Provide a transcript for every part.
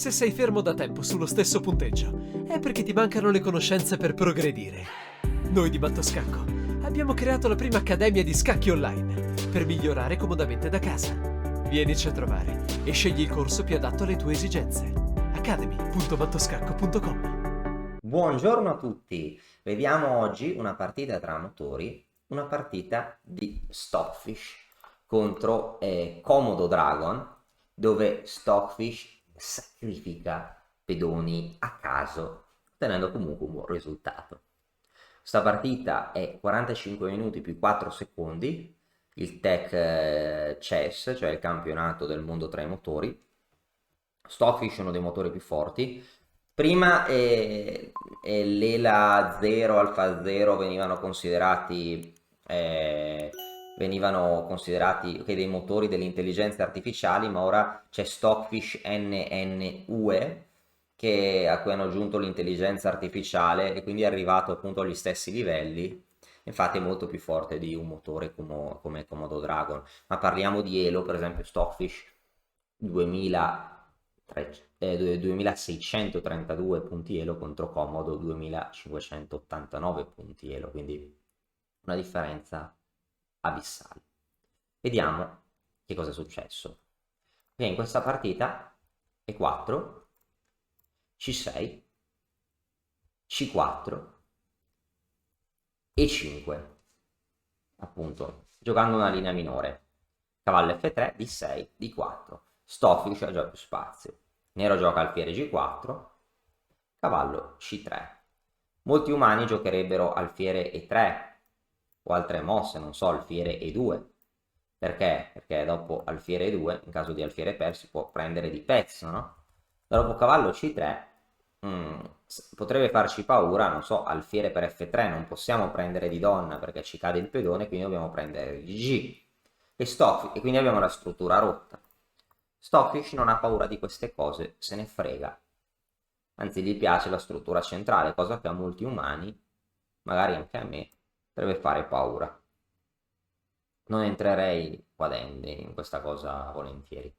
Se sei fermo da tempo sullo stesso punteggio, è perché ti mancano le conoscenze per progredire. Noi di Mattoscacco abbiamo creato la prima accademia di scacchi online per migliorare comodamente da casa. Vienici a trovare e scegli il corso più adatto alle tue esigenze. academy.mattoscacco.com. Buongiorno a tutti, vediamo oggi una partita tra motori, una partita di Stockfish contro Komodo Dragon, dove Stockfish sacrifica pedoni a caso, ottenendo comunque un buon risultato. Questa partita è 45 minuti più 4 secondi, il Tech Chess, cioè il campionato del mondo tra i motori. Stockfish è uno dei motori più forti. Prima l'ELA 0, Alfa 0 venivano considerati dei motori delle intelligenze artificiali, ma ora c'è Stockfish NNUE a cui hanno aggiunto l'intelligenza artificiale e quindi è arrivato appunto agli stessi livelli. Infatti è molto più forte di un motore come Komodo Dragon, ma parliamo di Elo, per esempio Stockfish 2632 punti Elo contro Komodo 2589 punti Elo, quindi una differenza abissale. Vediamo che cosa è successo. In questa partita E4, C6, C4, E5, appunto, giocando una linea minore. Cavallo F3, D6, D4. Stockfish ha già più spazio. Nero gioca alfiere G4, cavallo C3. Molti umani giocherebbero alfiere E3 o altre mosse, non so, alfiere E2. Perché? Perché dopo alfiere E2, in caso di alfiere per, si può prendere di pezzo, no? Dopo cavallo C3 potrebbe farci paura, non so, alfiere per F3, non possiamo prendere di donna perché ci cade il pedone, quindi dobbiamo prendere di G. E quindi abbiamo la struttura rotta. Stockfish non ha paura di queste cose, se ne frega. Anzi, gli piace la struttura centrale, cosa che a molti umani, magari anche a me, dovrebbe fare paura. Non entrerei qua dentro in questa cosa volentieri.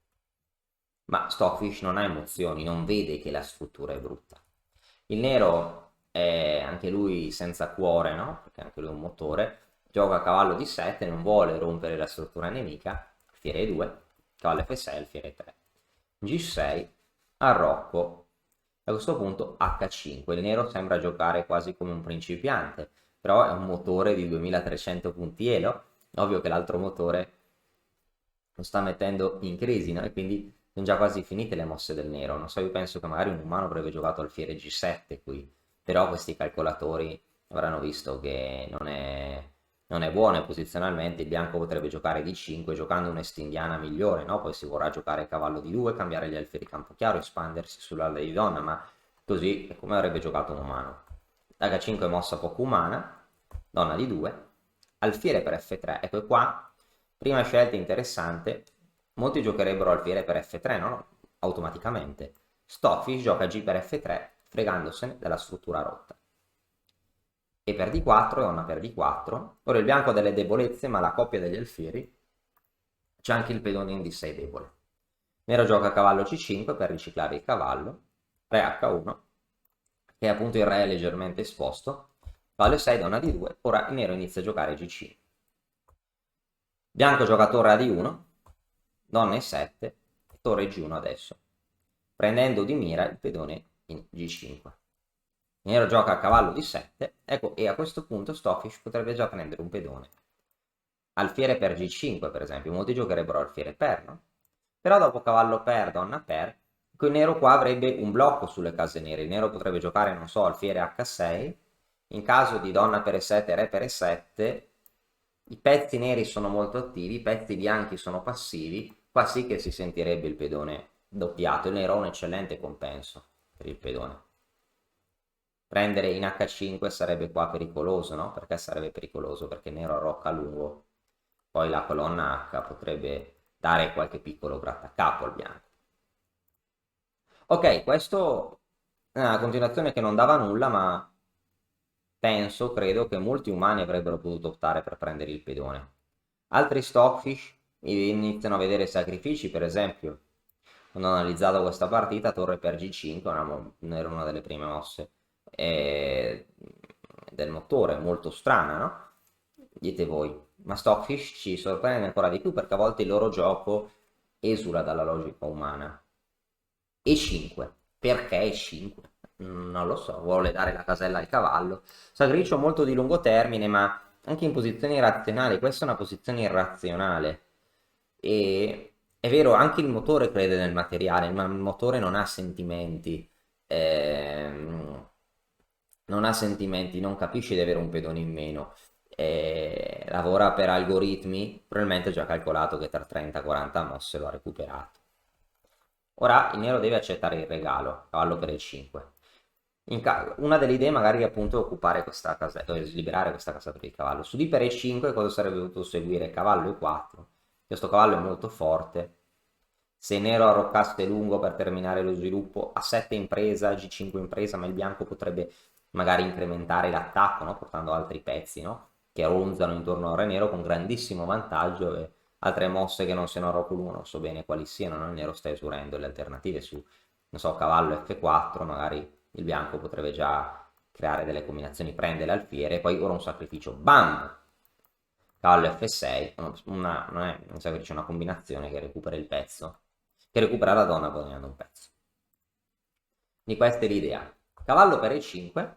Ma Stockfish non ha emozioni, non vede che la struttura è brutta. Il nero è anche lui senza cuore, no? Perché anche lui è un motore. Gioca a cavallo di 7, non vuole rompere la struttura nemica. Alfiere 2, cavallo F6, alfiere 3. G6, arrocco. A questo punto H5. Il nero sembra giocare quasi come un principiante, però è un motore di 2300 punti elo. Ovvio che l'altro motore lo sta mettendo in crisi, no? E quindi sono già quasi finite le mosse del nero. Non so, io penso che magari un umano avrebbe giocato alfiere G7 qui, però questi calcolatori avranno visto che non è buono e posizionalmente il bianco potrebbe giocare D5 giocando un'est indiana migliore, no? Poi si vorrà giocare cavallo D2, cambiare gli alfieri campo chiaro, espandersi sull'ala di donna, ma così è come avrebbe giocato un umano. H5 è mossa poco umana, donna D2, alfiere per F3, ecco qua, prima scelta interessante, molti giocherebbero alfiere per F3, no? Automaticamente. Stockfish gioca G per F3, fregandosene della struttura rotta. E per D4, donna per D4. Ora il bianco ha delle debolezze, ma la coppia degli alfieri c'è anche il pedone in D6 debole. Nero gioca cavallo C5 per riciclare il cavallo, re H1, che appunto il re è leggermente esposto, cavallo 6, donna D2, ora il nero inizia a giocare G5. Bianco gioca torre a D1, donna E7, torre G1 adesso, prendendo di mira il pedone in G5. Nero gioca a cavallo D7, ecco, e a questo punto Stockfish potrebbe già prendere un pedone. Alfiere per G5, per esempio, molti giocherebbero alfiere per, no? Però dopo cavallo per, donna per, il nero qua avrebbe un blocco sulle case nere. Il nero potrebbe giocare, non so, alfiere H6. In caso di donna per E7 e re per E7, i pezzi neri sono molto attivi, i pezzi bianchi sono passivi. Qua sì che si sentirebbe il pedone doppiato. Il nero ha un eccellente compenso per il pedone. Prendere in H5 sarebbe qua pericoloso, no? Perché sarebbe pericoloso? Perché il nero arrocca a lungo. Poi la colonna H potrebbe dare qualche piccolo grattacapo al bianco. Ok, questo è una continuazione che non dava nulla, ma credo che molti umani avrebbero potuto optare per prendere il pedone. Altri Stockfish iniziano a vedere sacrifici, per esempio quando ho analizzato questa partita, torre per G5 era una delle prime mosse del motore, molto strana, no? Dite voi, ma Stockfish ci sorprende ancora di più perché a volte il loro gioco esula dalla logica umana. E5, perché E5? Non lo so, vuole dare la casella al cavallo. Sacrificio molto di lungo termine, ma anche in posizioni irrazionali. Questa è una posizione irrazionale. E è vero, anche il motore crede nel materiale, ma il motore non ha sentimenti. Non ha sentimenti, non capisce di avere un pedone in meno. Lavora per algoritmi, probabilmente ha già calcolato che tra 30-40 mosse lo ha recuperato. Ora il nero deve accettare il regalo, cavallo per il 5. Una delle idee magari è appunto occupare questa casella, liberare questa casa per il cavallo. Su D per E5 cosa sarebbe dovuto seguire? Cavallo E4. Questo cavallo è molto forte. Se nero arroccasse lungo per terminare lo sviluppo, A7 impresa, G5 impresa, ma il bianco potrebbe magari incrementare l'attacco, no? Portando altri pezzi, no? Che ronzano intorno al re nero con grandissimo vantaggio e altre mosse che non siano Rokulo, non so bene quali siano, no? Il nero sta esurendo le alternative su, non so, cavallo F4, magari il bianco potrebbe già creare delle combinazioni, prende l'alfiere, e poi ora un sacrificio, bam! Cavallo F6, non è un sacrificio, è una combinazione che recupera il pezzo, che recupera la donna guadagnando un pezzo. Di questa è l'idea. Cavallo per E5,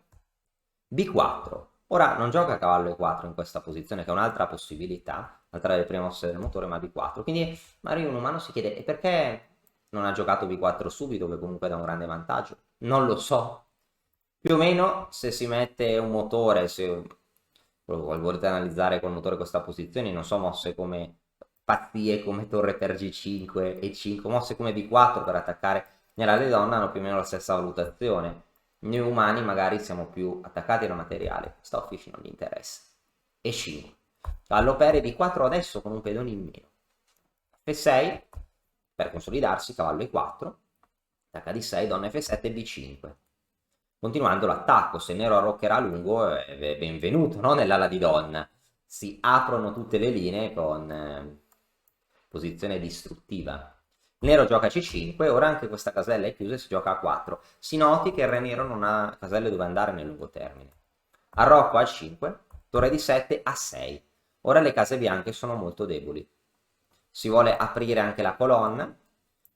B4. Ora non gioca cavallo E4 in questa posizione, che è un'altra possibilità, altra delle prime mosse del motore, ma B4. Quindi magari un umano si chiede, e perché non ha giocato B4 subito, che comunque dà un grande vantaggio? Non lo so. Più o meno, se si mette un motore, se volete analizzare col motore questa posizione, non so, mosse come pazzie, come torre per G5 e 5, mosse come B4 per attaccare nella donna hanno più o meno la stessa valutazione. Noi umani magari siamo più attaccati al materiale, Stockfish non gli interessa. E5. Cavallo per B4 adesso con un pedone in meno. F6 per consolidarsi, cavallo E4, attacca D6, donna F7 e B5. Continuando l'attacco, se il nero arroccherà a lungo è benvenuto, no? Nell'ala di donna. Si aprono tutte le linee con posizione distruttiva. Il nero gioca C5, ora anche questa casella è chiusa e si gioca A4. Si noti che il re nero non ha caselle dove andare nel lungo termine. Arrocco A5, torre D7, A6. Ora le case bianche sono molto deboli. Si vuole aprire anche la colonna.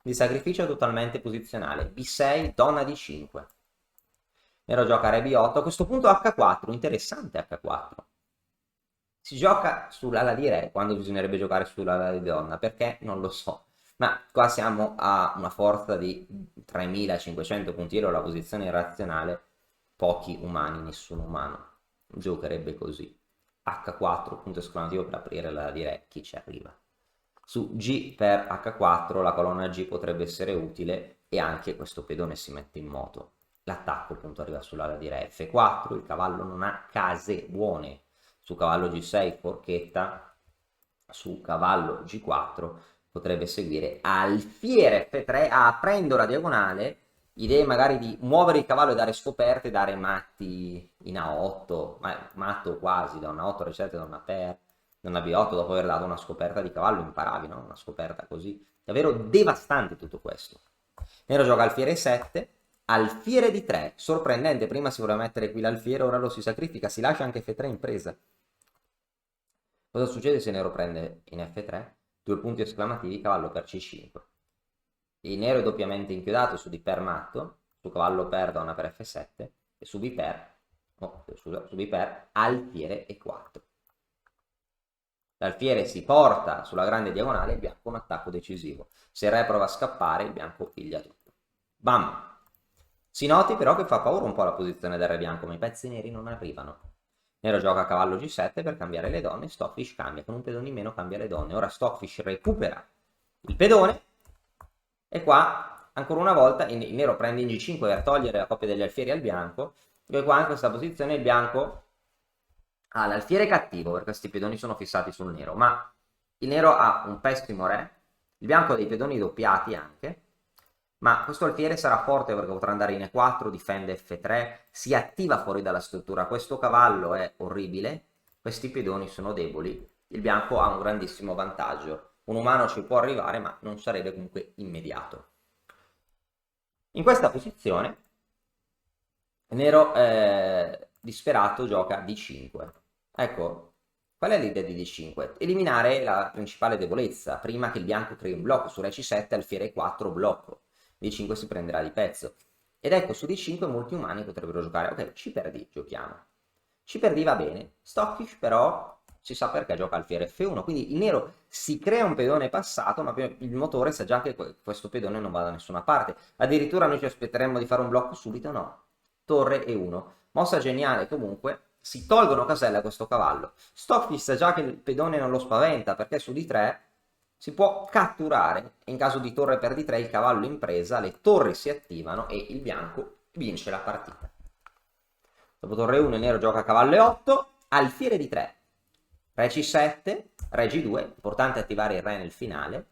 Il sacrificio è totalmente posizionale. B6, donna D5. Nero gioca re B8, a questo punto H4, interessante H4. Si gioca sull'ala di re quando bisognerebbe giocare sull'ala di donna, perché non lo so. Ma qua siamo a una forza di 3500 puntiero, la posizione irrazionale, pochi umani, nessun umano giocherebbe così. H4, punto esclamativo per aprire l'ala di re, chi ci arriva? Su G per H4 la colonna G potrebbe essere utile e anche questo pedone si mette in moto. L'attacco appunto arriva sull'ala di re F4, il cavallo non ha case buone. Su cavallo G6 forchetta, su cavallo G4 potrebbe seguire alfiere F3, aprendo la diagonale, idee magari di muovere il cavallo e dare scoperte, dare matti in A8, ma matto quasi, da una 8 ricette, da una per, da una B8, dopo aver dato una scoperta di cavallo imparavi, no? Una scoperta così, davvero devastante tutto questo. Nero gioca alfiere 7, alfiere di 3, sorprendente, prima si voleva mettere qui l'alfiere, ora lo si sacrifica, si lascia anche F3 in presa. Cosa succede se nero prende in F3? Due punti esclamativi, cavallo per C5. Il nero è doppiamente inchiodato su D per matto, su cavallo per donna per F7 e su B per, su B per alfiere E4. L'alfiere si porta sulla grande diagonale, il bianco un attacco decisivo. Se il re prova a scappare, il bianco piglia tutto. Bam! Si noti però che fa paura un po' la posizione del re bianco, ma i pezzi neri non arrivano. Nero gioca a cavallo G7 per cambiare le donne, Stockfish cambia, con un pedone in meno cambia le donne. Ora Stockfish recupera il pedone e qua, ancora una volta, il nero prende in G5 per togliere la coppia degli alfieri al bianco, e qua in questa posizione il bianco ha l'alfiere cattivo, perché questi pedoni sono fissati sul nero, ma il nero ha un pessimo re, il bianco ha dei pedoni doppiati anche, ma questo alfiere sarà forte perché potrà andare in E4, difende F3, si attiva fuori dalla struttura. Questo cavallo è orribile, questi pedoni sono deboli, il bianco ha un grandissimo vantaggio. Un umano ci può arrivare, ma non sarebbe comunque immediato. In questa posizione nero disperato gioca D5. Ecco, qual è l'idea di D5? Eliminare la principale debolezza, prima che il bianco crei un blocco. Su Re C7 alfiere 4 blocco, D5 si prenderà di pezzo. Ed ecco, su D5 molti umani potrebbero giocare, ok, C per D giochiamo. C per D va bene, Stockfish però si sa perché gioca alfiere F1, quindi il nero si crea un pedone passato, ma il motore sa già che questo pedone non va da nessuna parte. Addirittura noi ci aspetteremmo di fare un blocco subito, no. Torre E1. Mossa geniale comunque, si tolgono caselle a questo cavallo. Stockfish sa già che il pedone non lo spaventa, perché su D3 si può catturare, in caso di torre per D3 il cavallo in presa, le torri si attivano e il bianco vince la partita. Dopo torre 1 il nero gioca cavallo E8, alfiere D3, Re C7, Re G2, importante attivare il re nel finale,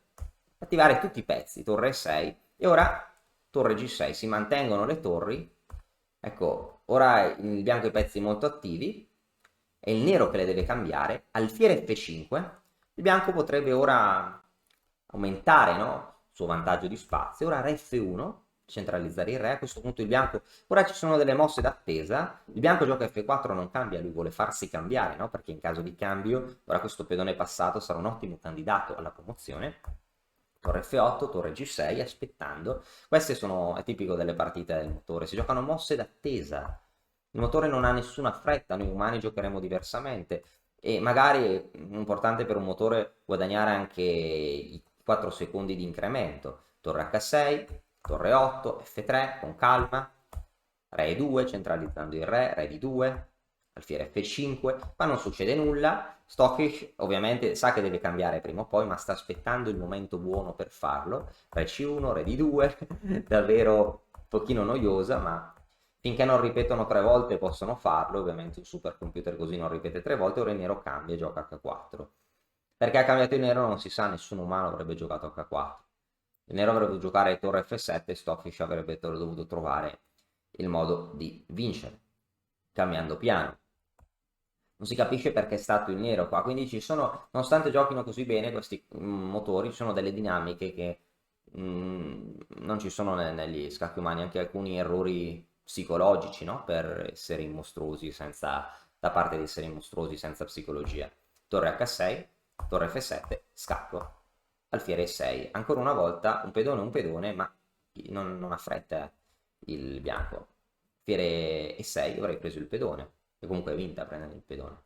attivare tutti i pezzi, torre 6 e ora torre G6, si mantengono le torri, ecco, ora il bianco ha i pezzi molto attivi, è il nero che le deve cambiare, alfiere F5, il bianco potrebbe ora aumentare, no? Il suo vantaggio di spazio, ora Re F1, centralizzare il re, a questo punto il bianco, ora ci sono delle mosse d'attesa, il bianco gioca F4, non cambia, lui vuole farsi cambiare, no? Perché in caso di cambio, ora questo pedone passato sarà un ottimo candidato alla promozione, torre F8, torre G6, aspettando, queste sono, è tipico delle partite del motore, si giocano mosse d'attesa, il motore non ha nessuna fretta, noi umani giocheremo diversamente, e magari è importante per un motore guadagnare anche i 4 secondi di incremento, torre H6, torre 8, F3 con calma, Re 2 centralizzando il re, Re D2, alfiere F5, ma non succede nulla, Stockfish ovviamente sa che deve cambiare prima o poi, ma sta aspettando il momento buono per farlo, Re C1, Re D2, davvero un pochino noiosa, ma finché non ripetono 3 volte possono farlo, ovviamente un supercomputer così non ripete 3 volte, ora il nero cambia e gioca H4. Perché ha cambiato il nero non si sa, nessun umano avrebbe giocato H4. Il nero avrebbe dovuto giocare torre F7 e Stockfish avrebbe dovuto trovare il modo di vincere, cambiando piano. Non si capisce perché è stato il nero qua, quindi ci sono, nonostante giochino così bene questi motori, ci sono delle dinamiche che non ci sono negli scacchi umani, anche alcuni errori psicologici, no? Per esseri mostruosi senza, da parte di esseri mostruosi senza psicologia. Torre H6, torre F7, scacco, alfiere 6. Ancora una volta un pedone, ma non ha fretta il bianco. Alfiere E6, avrei preso il pedone, e comunque è vinta prendendo il pedone.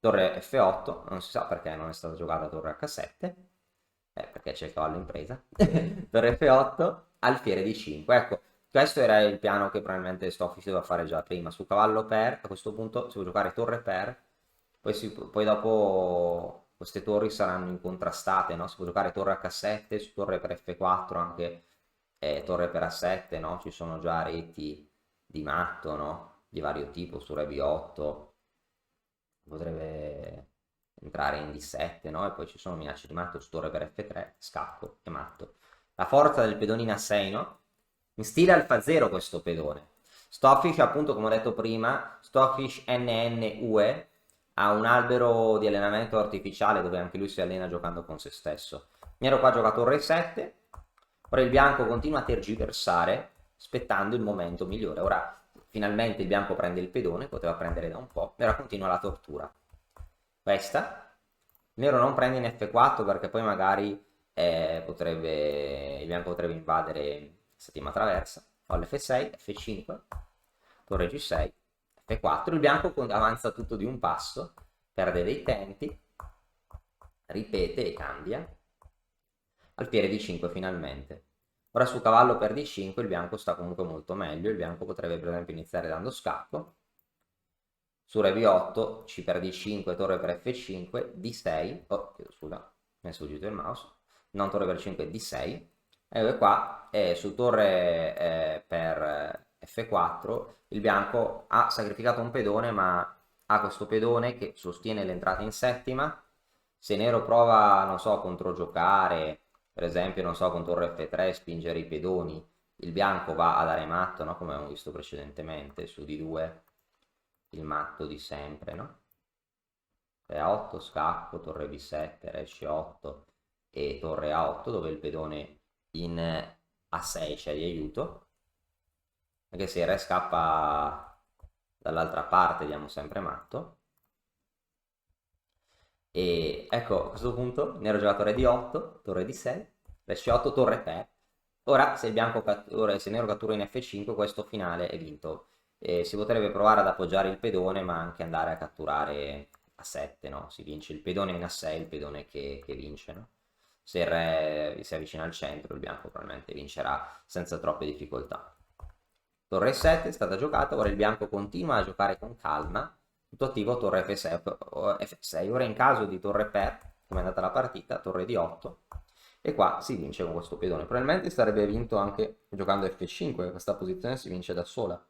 Torre F8, non si sa perché non è stata giocata torre H7, perché c'è il cavallo in presa. Torre F8, alfiere D5. Ecco, questo era il piano che probabilmente Stockfish doveva fare già prima. Su cavallo per, a questo punto si può giocare torre per, poi dopo queste torri saranno incontrastate, no? Si può giocare torre H7, su torre per F4 anche torre per A7, no? Ci sono già reti di matto, no? Di vario tipo, su Re B8 potrebbe entrare in D7, no? E poi ci sono minacce di matto su torre per F3, scacco e matto. La forza del pedone in A6, no? In stile Alfa 0 questo pedone. Stockfish, appunto, come ho detto prima, Stockfish NNUE ha un albero di allenamento artificiale dove anche lui si allena giocando con se stesso. Nero qua gioca torre 7, ora il bianco continua a tergiversare, aspettando il momento migliore. Ora finalmente il bianco prende il pedone, poteva prendere da un po', e ora continua la tortura. Questa, il nero non prende in F4 perché poi magari il bianco potrebbe invadere settima traversa, folle F6, F5, torre G6, F4, il bianco avanza tutto di un passo, perde dei tempi, ripete e cambia, alfiere D5 finalmente. Ora su cavallo per D5 il bianco sta comunque molto meglio, il bianco potrebbe per esempio iniziare dando scacco, su Re B8, C per D5, torre per F5, D6, oh chiedo scusa, mi è sfuggito il mouse, non torre per 5, D6, e qua su torre per F4 il bianco ha sacrificato un pedone, ma ha questo pedone che sostiene l'entrata in settima, se nero prova, non so, a controgiocare, per esempio, non so, con torre F3 spingere i pedoni, il bianco va a dare matto, no? Come abbiamo visto precedentemente su D2, il matto di sempre, no? Re A8, scacco, torre B7, Re C8 e torre A8, dove il pedone in A6 c'è di aiuto. Anche se il re scappa dall'altra parte, diamo sempre matto. E ecco, a questo punto nero gioca torre di 8, torre di 6, re c8, torre per. Ora se se nero cattura in f5, questo finale è vinto. Si potrebbe provare ad appoggiare il pedone, ma anche andare a catturare a 7, no? Si vince il pedone in a6, il pedone che vince, no? Se il re si avvicina al centro, il bianco probabilmente vincerà senza troppe difficoltà. Torre 7 è stata giocata, ora il bianco continua a giocare con calma, tutto attivo torre F6, ora in caso di torre per, come è andata la partita, torre di 8, e qua si vince con questo pedone. Probabilmente sarebbe vinto anche giocando F5, questa posizione si vince da sola.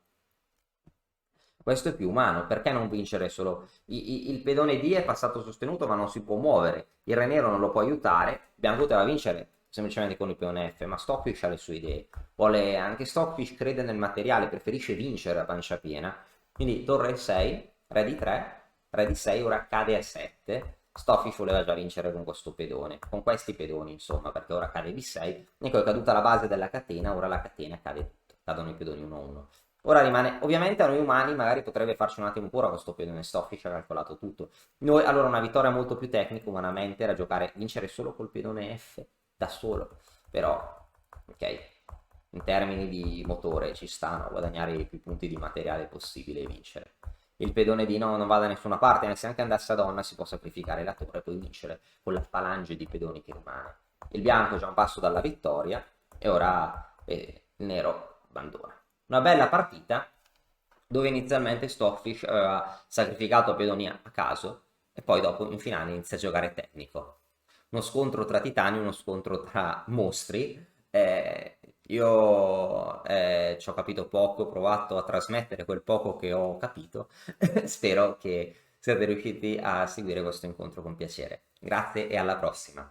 Questo è più umano, perché non vincere solo? Il pedone D è passato sostenuto ma non si può muovere, il re nero non lo può aiutare, il bianco poteva vincere semplicemente con il peone F, ma Stockfish ha le sue idee, anche Stockfish crede nel materiale, preferisce vincere a pancia piena, quindi torre 6, re di 3, re di 6, ora cade a 7, Stockfish voleva già vincere con questo pedone, con questi pedoni insomma, perché ora cade b6, ecco è caduta la base della catena, ora la catena cade, cadono i pedoni 1-1. Ora rimane, ovviamente a noi umani magari potrebbe farci un attimo pure a questo pedone, Stockfish ha calcolato tutto. Noi allora una vittoria molto più tecnica umanamente era vincere solo col pedone F da solo, però ok, in termini di motore ci stanno a guadagnare i più punti di materiale possibile e vincere. Il pedone di no non va da nessuna parte, anzi anche andasse a donna si può sacrificare la torre e poi vincere con la falange di pedoni che rimane. Il bianco è già un passo dalla vittoria e ora il nero abbandona. Una bella partita dove inizialmente Stockfish aveva sacrificato pedoni a caso e poi dopo in finale inizia a giocare tecnico. Uno scontro tra titani, uno scontro tra mostri. Io ci ho capito poco, ho provato a trasmettere quel poco che ho capito. Spero che siate riusciti a seguire questo incontro con piacere. Grazie e alla prossima.